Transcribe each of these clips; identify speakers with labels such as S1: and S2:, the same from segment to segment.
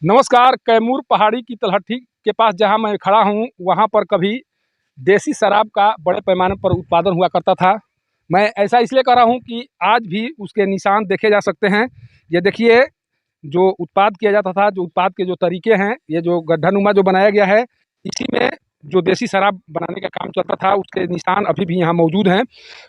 S1: नमस्कार। कैमूर पहाड़ी की तलहटी के पास जहां मैं खड़ा हूं, वहां पर कभी देसी शराब का बड़े पैमाने पर उत्पादन हुआ करता था। मैं ऐसा इसलिए कर रहा हूं कि आज भी उसके निशान देखे जा सकते हैं। ये देखिए, जो उत्पाद किया जाता था, जो उत्पाद के जो तरीके हैं, ये जो गड्ढानुमा जो बनाया गया है, इसी में जो देसी शराब बनाने का काम चलता था, उसके निशान अभी भी यहाँ मौजूद हैं।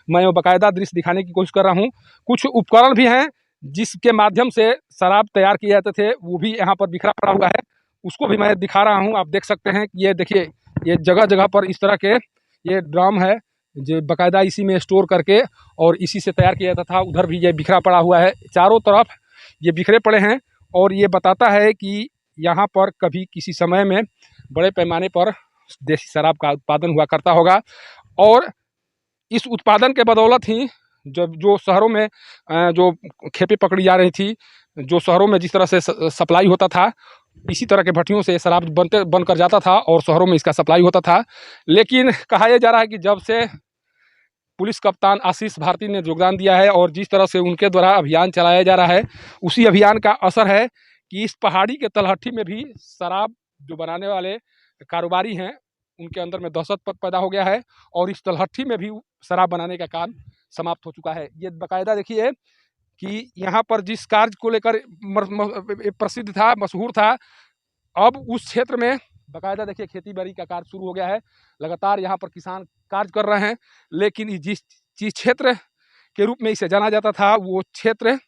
S1: मैं वो बाकायदा दृश्य दिखाने की कोशिश कर रहा हूँ। कुछ उपकरण भी हैं जिसके माध्यम से शराब तैयार किए जाते थे, वो भी यहाँ पर बिखरा पड़ा हुआ है। उसको भी मैं दिखा रहा हूँ। आप देख सकते हैं कि ये देखिए, ये जगह जगह पर इस तरह के ये ड्रम है जो बाकायदा इसी में स्टोर करके और इसी से तैयार किया जाता था। उधर भी ये बिखरा पड़ा हुआ है, चारों तरफ ये बिखरे पड़े हैं। और ये बताता है कि यहाँ पर कभी किसी समय में बड़े पैमाने पर देसी शराब का उत्पादन हुआ करता होगा। और इस उत्पादन के बदौलत ही जब जो शहरों में जो खेपे पकड़ी जा रही थी, जो शहरों में जिस तरह से सप्लाई होता था, इसी तरह के भट्टियों से शराब बनकर जाता था और शहरों में इसका सप्लाई होता था। लेकिन कहा यह जा रहा है कि जब से पुलिस कप्तान आशीष भारती ने योगदान दिया है और जिस तरह से उनके द्वारा अभियान चलाया जा रहा है, उसी अभियान का असर है कि इस पहाड़ी के तलहटी में भी शराब जो बनाने वाले कारोबारी हैं, उनके अंदर में दहशत पैदा हो गया है और इस तलहटी में भी शराब बनाने का काम समाप्त हो चुका है। ये बाकायदा देखिए कि यहाँ पर जिस कार्य को लेकर प्रसिद्ध था, मशहूर था, अब उस क्षेत्र में बाकायदा देखिए खेती बाड़ी का कार्य शुरू हो गया है। लगातार यहाँ पर किसान कार्य कर रहे हैं। लेकिन जिस जिस क्षेत्र के रूप में इसे जाना जाता था, वो क्षेत्र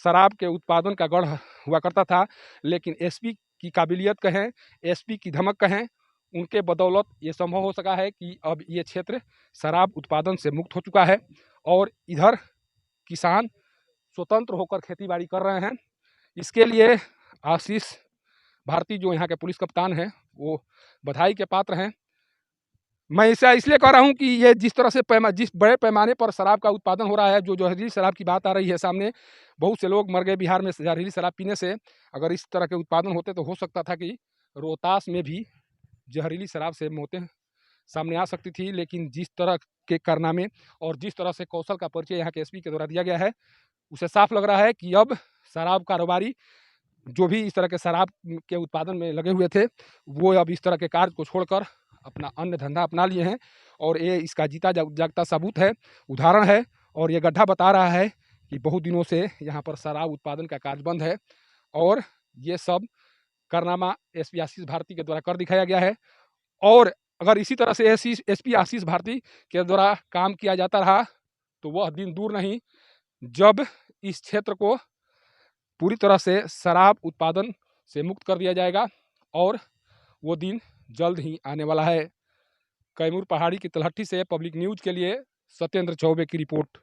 S1: शराब के उत्पादन का गढ़ हुआ करता था। लेकिन एसपी की काबिलियत कहें, एसपी की धमक कहें, उनके बदौलत ये संभव हो सका है कि अब ये क्षेत्र शराब उत्पादन से मुक्त हो चुका है और इधर किसान स्वतंत्र होकर खेतीबाड़ी कर रहे हैं। इसके लिए आशीष भारती जो यहाँ के पुलिस कप्तान हैं, वो बधाई के पात्र हैं। मैं ऐसा इसलिए कह रहा हूँ कि ये जिस तरह से जिस बड़े पैमाने पर शराब का उत्पादन हो रहा है, जो जहरीली शराब की बात आ रही है सामने, बहुत से लोग मर गए बिहार में जहरीली शराब पीने से। अगर इस तरह के उत्पादन होते तो हो सकता था कि रोहतास में भी जहरीली शराब से मौतें सामने आ सकती थी। लेकिन जिस तरह के कारनामे और जिस तरह से कौशल का परिचय यहाँ के एसपी के द्वारा दिया गया है, उसे साफ लग रहा है कि अब शराब कारोबारी जो भी इस तरह के शराब के उत्पादन में लगे हुए थे, वो अब इस तरह के कार्य को छोड़कर अपना अन्य धंधा अपना लिए हैं। और ये इसका जीता जागता सबूत है, उदाहरण है। और ये गड्ढा बता रहा है कि बहुत दिनों से यहाँ पर शराब उत्पादन का कार्य बंद है और ये सब कारनामा एसपी आशीष भारती के द्वारा कर दिखाया गया है। और अगर इसी तरह से एसपी आशीष भारती के द्वारा काम किया जाता रहा तो वह दिन दूर नहीं जब इस क्षेत्र को पूरी तरह से शराब उत्पादन से मुक्त कर दिया जाएगा और वो दिन जल्द ही आने वाला है। कैमूर पहाड़ी की तलहटी से पब्लिक न्यूज़ के लिए सत्येंद्र चौबे की रिपोर्ट।